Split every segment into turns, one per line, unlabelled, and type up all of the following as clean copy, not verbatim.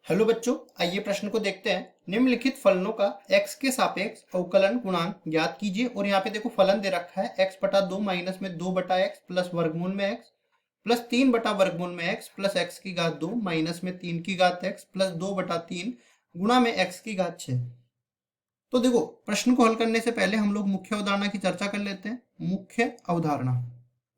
Hello बच्चों, आइए प्रश्न को देखते हैं। निम्नलिखित फलनों का x के सापेक्ष अवकलन गुणांक ज्ञात कीजिए। और यहाँ पे देखो फलन दे रखा है x बटा 2 माइनस में 2 बटा x प्लस वर्गमूल में x प्लस 3 बटा वर्गमूल में x प्लस x की घात 2 माइनस में 3 की घात x प्लस 2 बटा 3 गुणा में x की घात 6। तो देखो प्रश्न को हल करने से पहले हम लोग मुख्य अवधारणा की चर्चा कर लेते हैं। मुख्य अवधारणा,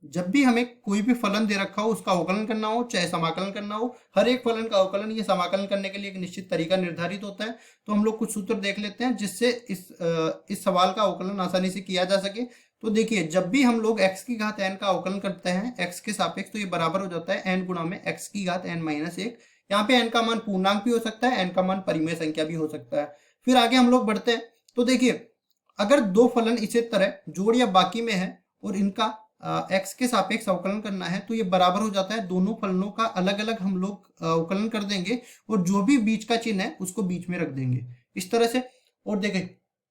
जब भी हमें कोई भी फलन दे रखा हो उसका अवकलन करना हो चाहे समाकलन करना हो, हर एक फलन का अवकलन या समाकलन करने के लिए एक निश्चित तरीका निर्धारित होता है। तो हम लोग कुछ सूत्र देख लेते हैं जिससे इस सवाल का अवकलन आसानी से किया जा सके। तो देखिए, जब भी हम लोग x की घात n का अवकलन करते हैं x के सापेक्ष, तो ये बराबर हो जाता है n गुणा में x की घात n माइनस 1। यहाँ पे n का मान पूर्णांक भी हो सकता है, n का मान परिमेय संख्या भी हो सकता है। फिर आगे हम लोग बढ़ते हैं। तो देखिए, अगर दो फलन इसी तरह जोड़ या बाकी में है और इनका x के सापेक्ष अवकलन करना है, तो ये बराबर हो जाता है, दोनों फलनों का अलग अलग हम लोग अवकलन कर देंगे और जो भी बीच का चिन्ह है उसको बीच में रख देंगे इस तरह से। और देखें,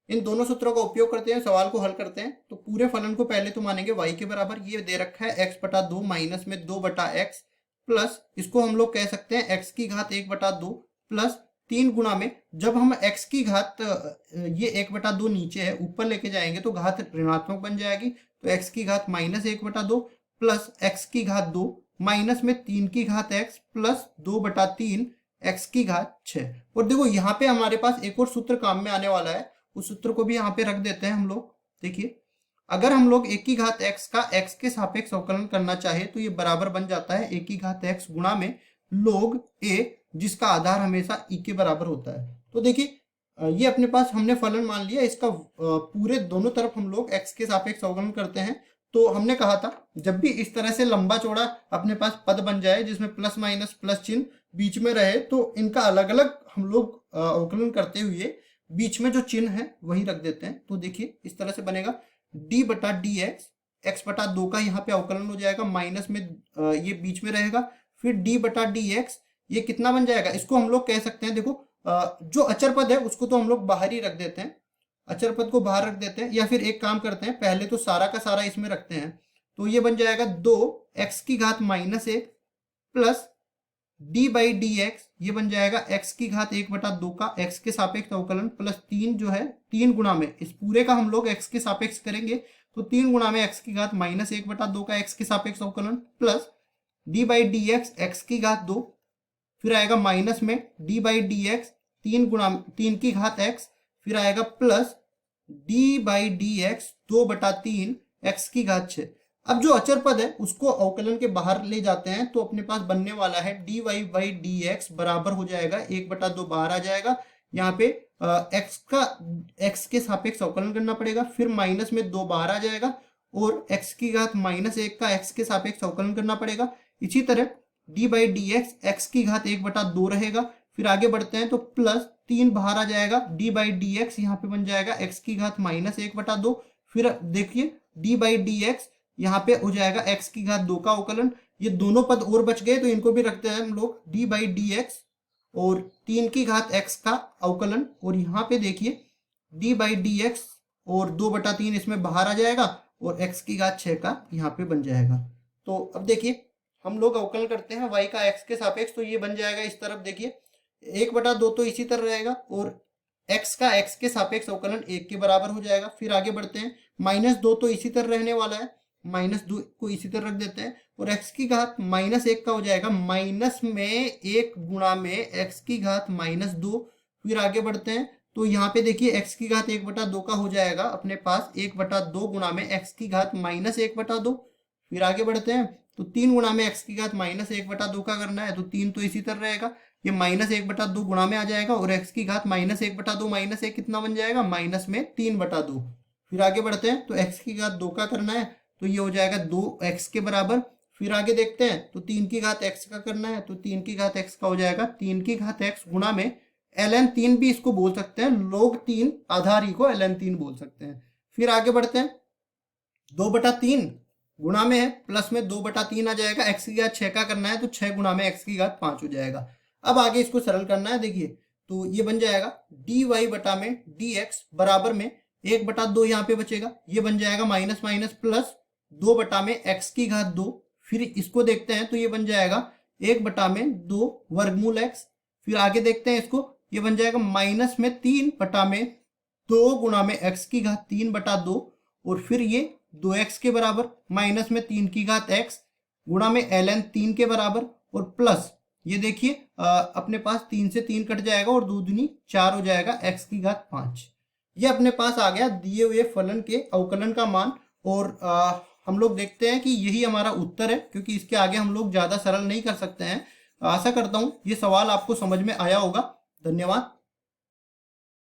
इन दोनों सूत्रों का उपयोग करते हैं, सवाल को हल करते हैं। तो पूरे फलन को पहले तो मानेंगे y के बराबर, ये दे रखा है x बटा 2 माइनस में 2 बटा x प्लस इसको हम लोग कह सकते हैं x की घात 1 बटा 2 प्लस 3 गुणा में, जब हम x की घात ये 1 बटा 2 नीचे है ऊपर लेके जाएंगे तो घात ऋणात्मक बन जाएगी। तो x की घात माइनस 1 बटा 2 प्लस x की घात 2 माइनस में 3 की घात x प्लस 2 बटा 3 x की घात 6। और देखो यहाँ पे हमारे पास एक और सूत्र काम में आने वाला है, उस सूत्र को भी यहाँ पे रख देते हैं हम लोग। देखिए, अगर हम लोग एक की घात x का x के सापेक्ष अवकलन करना चाहे तो ये बराबर बन जाता है एक की घात x गुणा में log a, जिसका आधार हमेशा e के बराबर होता है। तो देखिए, ये अपने पास हमने फलन मान लिया, इसका पूरे दोनों तरफ हम लोग x के सापेक्ष अवकलन करते हैं। तो हमने कहा था जब भी इस तरह से लंबा चौड़ा अपने पास पद बन जाए जिसमें प्लस माइनस प्लस चिन्ह बीच में रहे, तो इनका अलग अलग हम लोग अवकलन करते हुए बीच में जो चिन्ह है वही रख देते हैं। तो देखिए, इस तरह से बनेगा d बटा डी एक्स बटा 2 का यहाँ पे अवकलन हो जाएगा, माइनस में ये बीच में रहेगा, फिर d बटा डी एक्स, ये कितना बन जाएगा, इसको हम लोग कह सकते हैं। देखो, जो अचर पद है उसको तो हम लोग बाहर ही रख देते हैं, अचर पद को बाहर रख देते हैं, या फिर एक काम करते हैं, पहले तो सारा का सारा इसमें रखते हैं। तो ये बन जाएगा 2 x की घात minus 1 plus d by D x, ये बन जाएगा x की घात 1 बटा 2 का x के सापेक्ष अवकलन प्लस 3 जो है 3 गुणा में, इस पूरे का हम लोग x के सापेक्ष करेंगे तो 3 गुणा में x की घात माइनस 1 बटा 2 का x के सापेक्ष अवकलन plus d by D x x की घात 2, फिर आएगा माइनस में d बाई डी एक्स 3 की घात x, फिर आएगा plus d by D x 2 बटा 3 x की घात 6। अब जो अचर पद है उसको अवकलन के बाहर ले जाते हैं तो अपने पास बनने वाला है dy बाई डी एक्स बराबर हो जाएगा 1 बटा 2 बाहर आ जाएगा। यहाँ पे x के सापेक्ष अवकलन करना पड़ेगा, फिर माइनस में 2 बाहर आ जाएगा और x की घात माइनस 1 का x के सापेक्ष अवकलन करना पड़ेगा। इसी तरह d by D x x की घात 1 बटा 2 रहेगा। फिर आगे बढ़ते हैं तो प्लस 3 बाहर आ जाएगा, d बाई डी एक्स यहाँ पे बन जाएगा x की घात माइनस 1 बटा 2। फिर देखिए d बाई डी एक्स यहाँ पे हो जाएगा x की घात 2 का अवकलन। ये दोनों पद और बच गए तो इनको भी रखते हैं हम लोग d बाई डी एक्स और 3 की घात x का अवकलन। और यहाँ पे देखिए d बाई डी एक्स और 2 बटा 3 इसमें बाहर आ जाएगा और x की घात 6 का यहाँ पे बन जाएगा। तो अब देखिए, हम लोग अवकलन करते हैं y का x के सापेक्ष, तो ये बन जाएगा इस तरफ। देखिए 1 बटा 2 तो इसी तरह रहेगा और x का x के सापेक्ष अवकलन 1 के बराबर हो जाएगा। फिर आगे बढ़ते हैं, माइनस 2 तो इसी तरह रहने वाला है, माइनस 2 को इसी तरह रख देते हैं और x की घात माइनस 1 का हो जाएगा माइनस में 1 गुणा में x की घात माइनस 2। फिर आगे बढ़ते हैं तो यहाँ पे देखिए x की घात 1 बटा 2 का हो जाएगा अपने पास 1 बटा 2 गुणा में x की घात माइनस 1 बटा 2। फिर आगे बढ़ते हैं तो 3 गुणा में x की घात माइनस 1 बटा 2 का करना है, तो 3 तो इसी तरह रहेगा, ये माइनस 1 बटा 2 गुणा में आ जाएगा और x की घात माइनस 1 बटा 2 माइनस 1 कितना बन जाएगा, माइनस में 3 बटा 2। फिर आगे बढ़ते हैं तो x की घात 2 का करना है, तो ये हो जाएगा 2x के बराबर। फिर आगे देखते हैं तो 3 की घात x का करना है, तो 3 की घात x का हो जाएगा 3 की घात x गुणा में ln 3 भी इसको बोल सकते हैं, log 3 आधार ही को ln 3 बोल सकते हैं। फिर आगे बढ़ते हैं, 2 बटा 3 गुणा में है, प्लस में 2 बटा 3 आ जाएगा, x की घात 6 का करना है तो 6 गुणा में x की घात 5 हो जाएगा। अब आगे इसको सरल करना है। देखिए, तो ये बन जाएगा dy बटा में dx बराबर में 1 बटा 2 यहाँ पे बचेगा, ये बन जाएगा माइनस माइनस प्लस 2 बटा में x की घात 2। फिर इसको देखते हैं तो ये बन जाएगा 1 बटा में 2 वर्गमूल x, फिर आगे देखते हैं इसको, ये बन जाएगा माइनस में 3/2 गुणा में x की घात 3/2 और फिर ये 2x के बराबर माइनस में 3 की घात x गुणा में ln 3 के बराबर और प्लस ये देखिए अपने पास 3 से 3 कट जाएगा और 2 दूनी 4 हो जाएगा x की घात 5। ये अपने पास आ गया दिए हुए फलन के अवकलन का मान। और हम लोग देखते हैं कि यही हमारा उत्तर है, क्योंकि इसके आगे हम लोग ज़्यादा सरल नहीं कर सकते हैं। आशा करता हूँ ये सवाल आपको समझ में आया होगा। धन्यवाद।